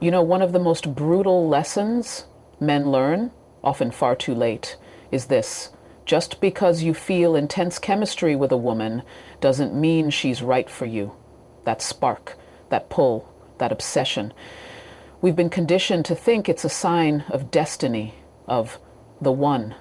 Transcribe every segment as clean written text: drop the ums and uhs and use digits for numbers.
You know, one of the most brutal lessons men learn, often far too late, is this. Just because you feel intense chemistry with a woman doesn't mean she's right for you. That spark, that pull, that obsession. We've been conditioned to think it's a sign of destiny, of the one.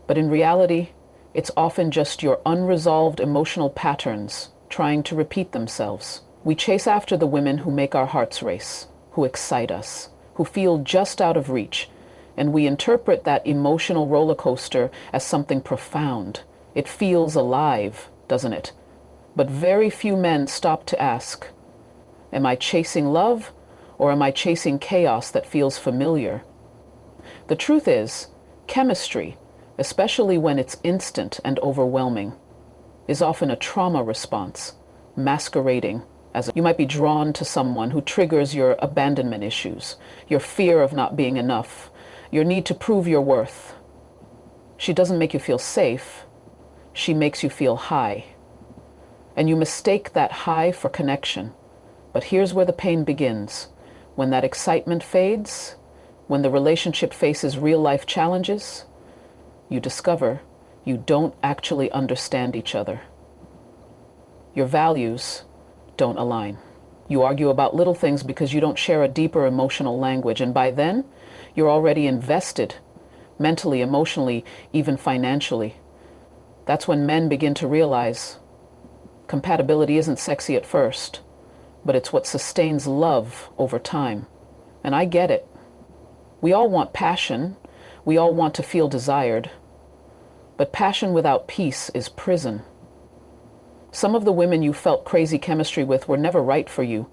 But in reality, it's often just your unresolved emotional patterns trying to repeat themselves. We chase after the women who make our hearts race, who excite us, who feel just out of reach, and we interpret that emotional roller coaster as something profound. It feels alive, doesn't it? But very few men stop to ask, am I chasing love or am I chasing chaos that feels familiar? The truth is, chemistry, especially when it's instant and overwhelming, is often a trauma response, masquerading as you might be drawn to someone who triggers your abandonment issues, your fear of not being enough, your need to prove your worth. She doesn't make you feel safe, she makes you feel high. And you mistake that high for connection. But here's where the pain begins. When that excitement fades, when the relationship faces real-life challenges, you discover you don't actually understand each other. Your values don't align. You argue about little things because you don't share a deeper emotional language, and by then, you're already invested, mentally, emotionally, even financially. That's when men begin to realize compatibility isn't sexy at first, but it's what sustains love over time. And I get it. We all want passion. We all want to feel desired. But passion without peace is prison. Some of the women you felt crazy chemistry with were never right for you.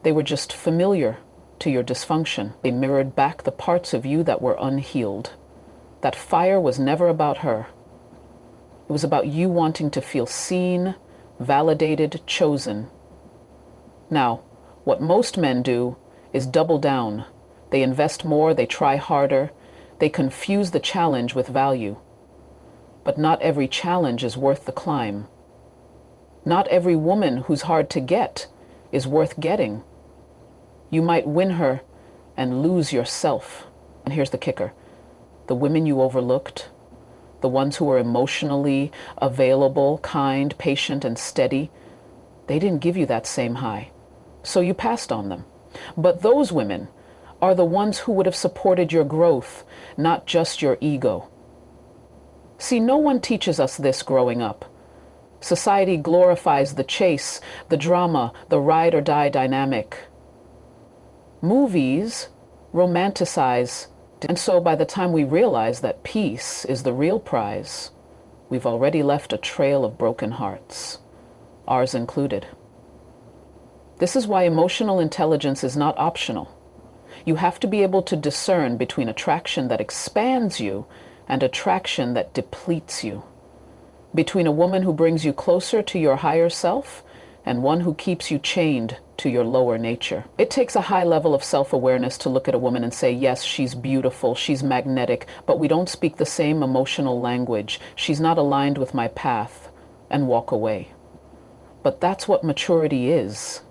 They were just familiar to your dysfunction. They mirrored back the parts of you that were unhealed. That fire was never about her. It was about you wanting to feel seen, validated, chosen. Now, what most men do is double down. They invest more, they try harder, they confuse the challenge with value. But not every challenge is worth the climb. Not every woman who's hard to get is worth getting. You might win her and lose yourself. And here's the kicker. The women you overlooked, the ones who were emotionally available, kind, patient, and steady, they didn't give you that same high. So you passed on them. But those women are the ones who would have supported your growth, not just your ego. See, no one teaches us this growing up. Society glorifies the chase, the drama, the ride or die dynamic. Movies romanticize, and so by the time we realize that peace is the real prize, we've already left a trail of broken hearts, ours included. This is why emotional intelligence is not optional. You have to be able to discern between attraction that expands you and attraction that depletes you. Between a woman who brings you closer to your higher self and one who keeps you chained to your lower nature. It takes a high level of self-awareness to look at a woman and say, yes, she's beautiful, she's magnetic, but we don't speak the same emotional language. She's not aligned with my path, and walk away. But that's what maturity is.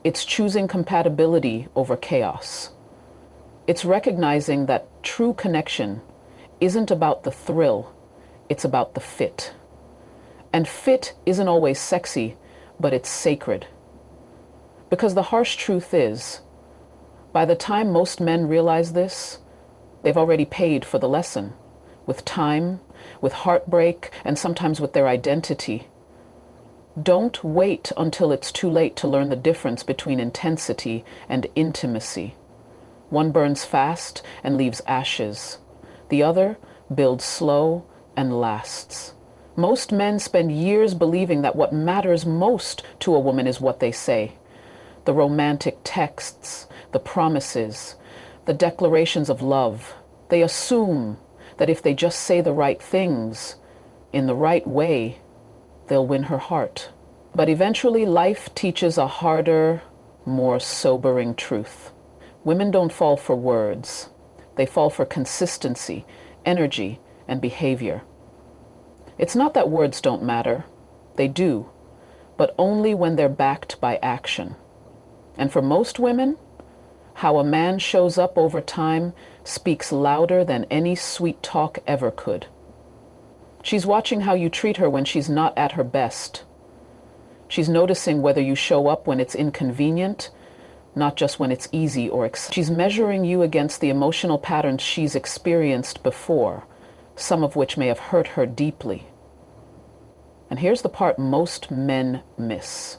It's choosing compatibility over chaos. It's recognizing that true connection isn't about the thrill, it's about the fit. And fit isn't always sexy, but it's sacred. Because the harsh truth is, by the time most men realize this, they've already paid for the lesson, with time, with heartbreak, and sometimes with their identity. Don't wait until it's too late to learn the difference between intensity and intimacy. One burns fast and leaves ashes. The other builds slow and lasts. Most men spend years believing that what matters most to a woman is what they say. The romantic texts, the promises, the declarations of love. They assume that if they just say the right things in the right way, they'll win her heart. But eventually life teaches a harder, more sobering truth. Women don't fall for words. They fall for consistency, energy, and behavior. It's not that words don't matter. They do, but only when they're backed by action. And for most women, How a man shows up over time speaks louder than any sweet talk ever could. She's watching how you treat her when she's not at her best. She's noticing whether you show up when it's inconvenient, not just when it's easy or she's measuring you against the emotional patterns she's experienced before, some of which may have hurt her deeply. And here's the part most men miss.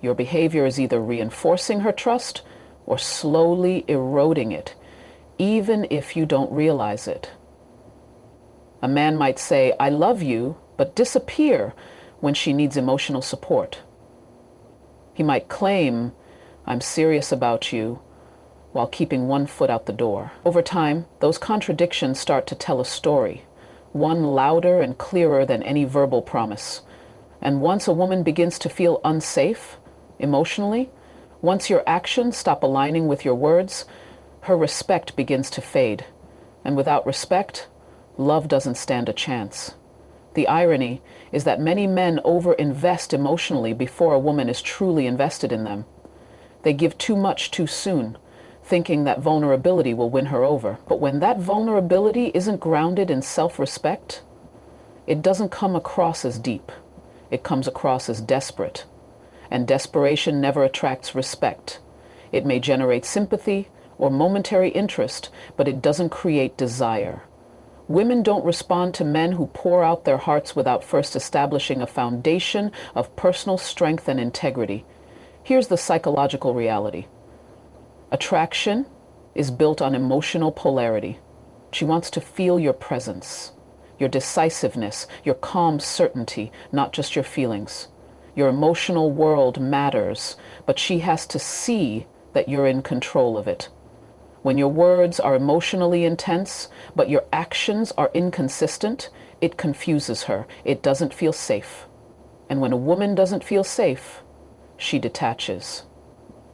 Your behavior is either reinforcing her trust or slowly eroding it, even if you don't realize it. A man might say, "I love you," but disappear when she needs emotional support. He might claim, "I'm serious about you," while keeping one foot out the door. Over time, those contradictions start to tell a story, one louder and clearer than any verbal promise. And once a woman begins to feel unsafe emotionally, once your actions stop aligning with your words, her respect begins to fade. And without respect, love doesn't stand a chance. The irony is that many men overinvest emotionally before a woman is truly invested in them. They give too much too soon, thinking that vulnerability will win her over. But when that vulnerability isn't grounded in self-respect, it doesn't come across as deep. It comes across as desperate. And desperation never attracts respect. It may generate sympathy or momentary interest, but it doesn't create desire. Women don't respond to men who pour out their hearts without first establishing a foundation of personal strength and integrity. Here's the psychological reality. Attraction is built on emotional polarity. She wants to feel your presence, your decisiveness, your calm certainty, not just your feelings. Your emotional world matters, but she has to see that you're in control of it. When your words are emotionally intense, but your actions are inconsistent, it confuses her. It doesn't feel safe. And when a woman doesn't feel safe, she detaches.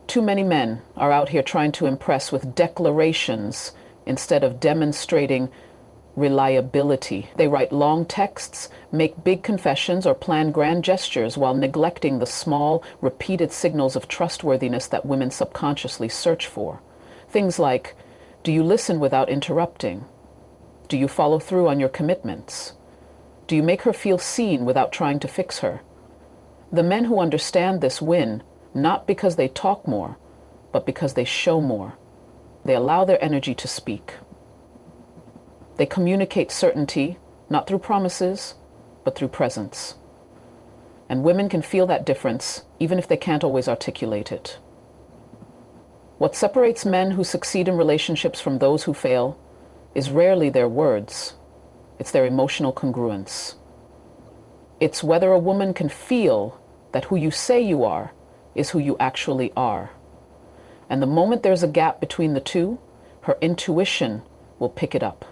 Too many men are out here trying to impress with declarations instead of demonstrating reliability. They write long texts, make big confessions, or plan grand gestures while neglecting the small, repeated signals of trustworthiness that women subconsciously search for. Things like, do you listen without interrupting? Do you follow through on your commitments? Do you make her feel seen without trying to fix her? The men who understand this win, not because they talk more, but because they show more. They allow their energy to speak. They communicate certainty, not through promises, but through presence. And women can feel that difference, even if they can't always articulate it. What separates men who succeed in relationships from those who fail is rarely their words. It's their emotional congruence. It's whether a woman can feel that who you say you are is who you actually are. And the moment there's a gap between the two, her intuition will pick it up.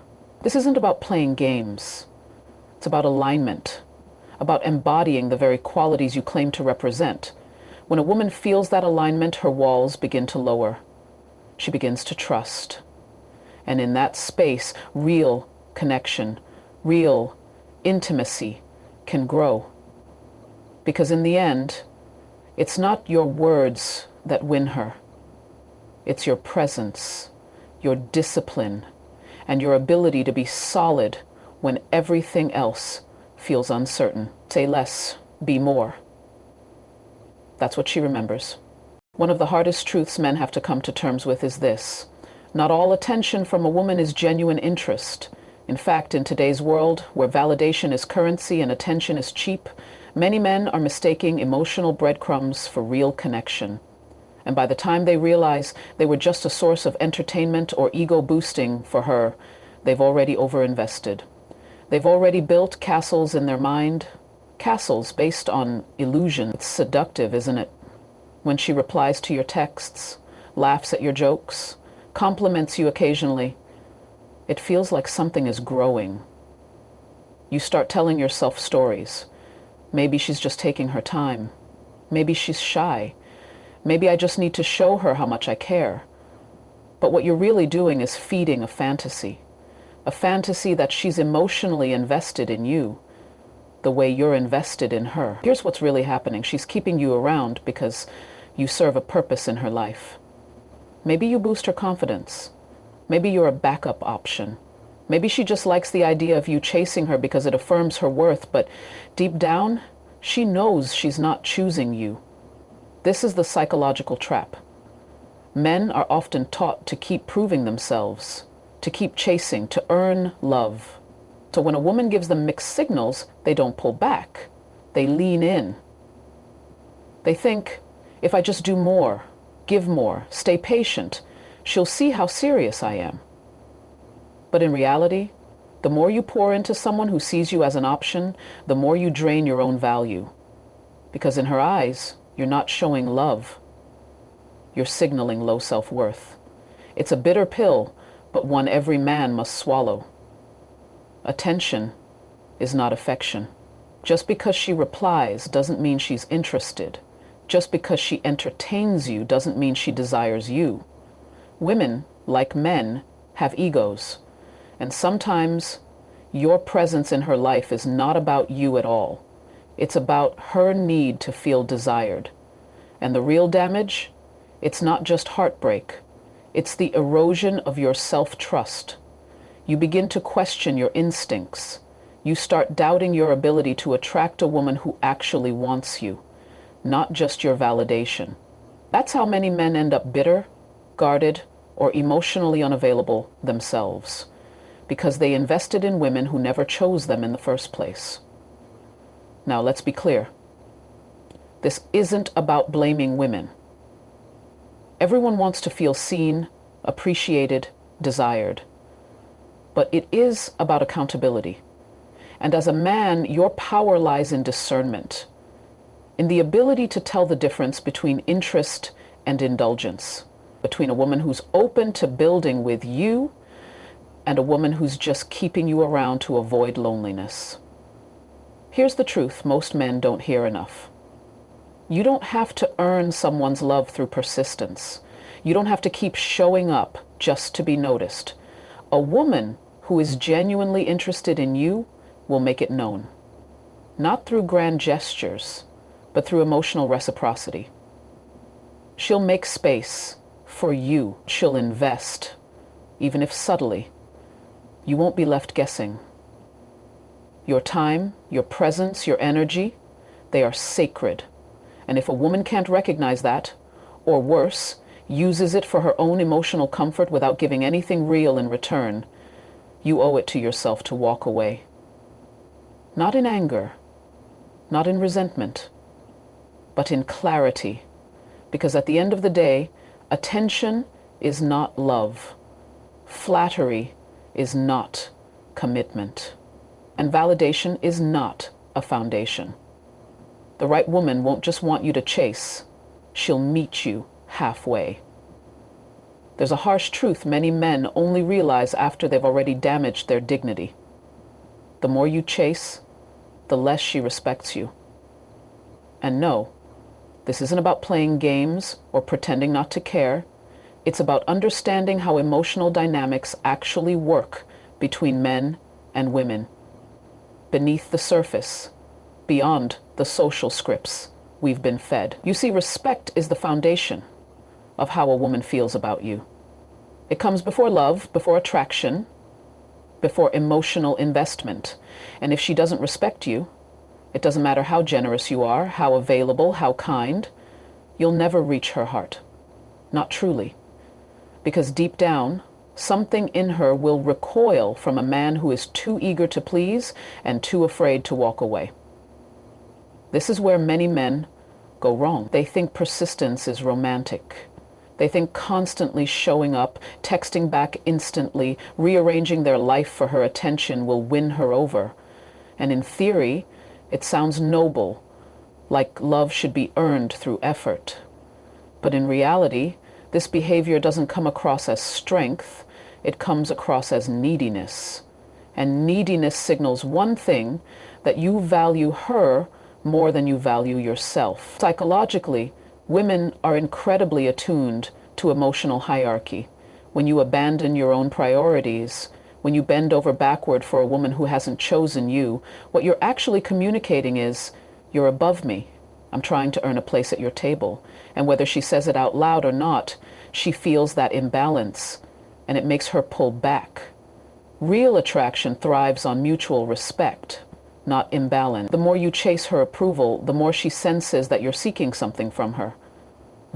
This isn't about playing games. It's about alignment, about embodying the very qualities you claim to represent. When a woman feels that alignment, her walls begin to lower. She begins to trust. And in that space, real connection, real intimacy can grow. Because in the end, it's not your words that win her. It's your presence, your discipline, and your ability to be solid when everything else feels uncertain. Say less, be more. That's what she remembers. One of the hardest truths men have to come to terms with is this. Not all attention from a woman is genuine interest. In fact, in today's world, where validation is currency and attention is cheap, many men are mistaking emotional breadcrumbs for real connection. And by the time they realize they were just a source of entertainment or ego boosting for her, they've already overinvested. They've already built castles in their mind, castles based on illusion. It's seductive, isn't it? When she replies to your texts, laughs at your jokes, compliments you occasionally, it feels like something is growing. You start telling yourself stories. Maybe she's just taking her time. Maybe she's shy. Maybe I just need to show her how much I care. But what you're really doing is feeding a fantasy that she's emotionally invested in you, the way you're invested in her. Here's what's really happening. She's keeping you around because you serve a purpose in her life. Maybe you boost her confidence. Maybe you're a backup option. Maybe she just likes the idea of you chasing her because it affirms her worth, but deep down, she knows she's not choosing you. This is the psychological trap. Men are often taught to keep proving themselves, to keep chasing, to earn love. So when a woman gives them mixed signals, they don't pull back. They lean in. They think, if I just do more, give more, stay patient, she'll see how serious I am. But in reality, the more you pour into someone who sees you as an option, the more you drain your own value. Because in her eyes, you're not showing love. You're signaling low self-worth. It's a bitter pill, but one every man must swallow. Attention is not affection. Just because she replies doesn't mean she's interested. Just because she entertains you doesn't mean she desires you. Women, like men, have egos. And sometimes your presence in her life is not about you at all. It's about her need to feel desired. And the real damage, it's not just heartbreak. It's the erosion of your self-trust. You begin to question your instincts. You start doubting your ability to attract a woman who actually wants you, not just your validation. That's how many men end up bitter, guarded, or emotionally unavailable themselves, because they invested in women who never chose them in the first place. Now, let's be clear. This isn't about blaming women. Everyone wants to feel seen, appreciated, desired. But it is about accountability. And as a man, your power lies in discernment, in the ability to tell the difference between interest and indulgence, between a woman who's open to building with you and a woman who's just keeping you around to avoid loneliness. Here's the truth most men don't hear enough. You don't have to earn someone's love through persistence. You don't have to keep showing up just to be noticed. A woman who is genuinely interested in you will make it known. Not through grand gestures, but through emotional reciprocity. She'll make space for you. She'll invest, even if subtly. You won't be left guessing. Your time, your presence, your energy, they are sacred. And if a woman can't recognize that, or worse, uses it for her own emotional comfort without giving anything real in return, you owe it to yourself to walk away. Not in anger, not in resentment, but in clarity. Because at the end of the day, attention is not love. Flattery is not commitment. And validation is not a foundation. The right woman won't just want you to chase. She'll meet you halfway. There's a harsh truth many men only realize after they've already damaged their dignity. The more you chase, the less she respects you. And no, this isn't about playing games or pretending not to care. It's about understanding how emotional dynamics actually work between men and women. Beneath the surface, beyond the social scripts we've been fed. You see, respect is the foundation of how a woman feels about you. It comes before love, before attraction, before emotional investment. And if she doesn't respect you, it doesn't matter how generous you are, how available, how kind, you'll never reach her heart. Not truly. Because deep down, something in her will recoil from a man who is too eager to please and too afraid to walk away. This is where many men go wrong. They think persistence is romantic. They think constantly showing up, texting back instantly, rearranging their life for her attention will win her over. And in theory, it sounds noble, like love should be earned through effort. But in reality, this behavior doesn't come across as strength, it comes across as neediness. And neediness signals one thing, that you value her more than you value yourself. Psychologically, women are incredibly attuned to emotional hierarchy. When you abandon your own priorities, when you bend over backward for a woman who hasn't chosen you, what you're actually communicating is, you're above me. I'm trying to earn a place at your table. And whether she says it out loud or not, She feels that imbalance, and it makes her pull back. Real attraction thrives on mutual respect, not imbalance. The more you chase her approval, the more she senses that you're seeking something from her.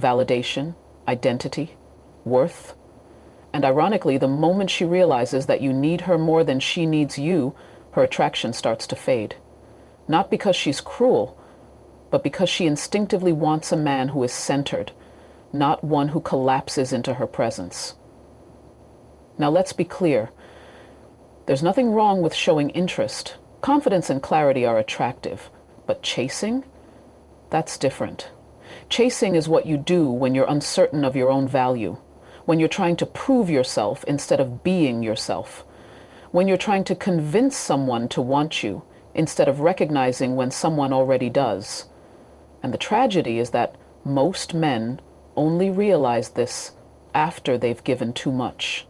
Validation, identity, worth. And ironically, the moment she realizes that you need her more than she needs you, her attraction starts to fade. Not because she's cruel, but because she instinctively wants a man who is centered, not one who collapses into her presence. Now let's be clear. There's nothing wrong with showing interest. Confidence and clarity are attractive, but chasing? That's different. Chasing is what you do when you're uncertain of your own value, when you're trying to prove yourself instead of being yourself, when you're trying to convince someone to want you instead of recognizing when someone already does. And the tragedy is that most men only realize this after they've given too much,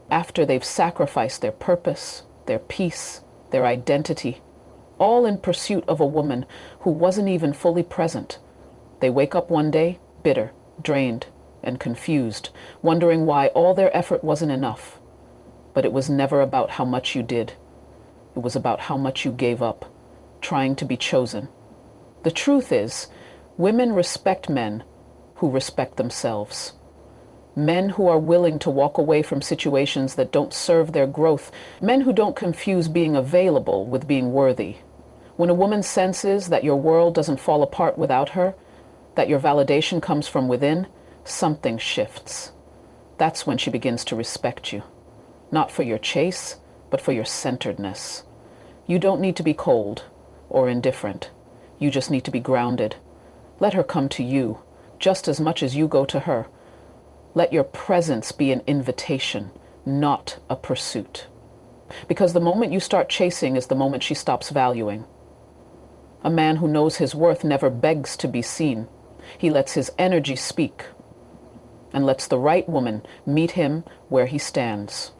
after they've sacrificed their purpose, their peace, their identity, all in pursuit of a woman who wasn't even fully present. They wake up one day bitter, drained, and confused, wondering why all their effort wasn't enough. But it was never about how much you did. It was about how much you gave up, trying to be chosen. The truth is, women respect men who respect themselves. Men who are willing to walk away from situations that don't serve their growth. Men who don't confuse being available with being worthy. When a woman senses that your world doesn't fall apart without her, that your validation comes from within, something shifts. That's when she begins to respect you. Not for your chase, but for your centeredness. You don't need to be cold or indifferent. You just need to be grounded. Let her come to you just as much as you go to her. Let your presence be an invitation, not a pursuit. Because the moment you start chasing is the moment she stops valuing. A man who knows his worth never begs to be seen. He lets his energy speak and lets the right woman meet him where he stands.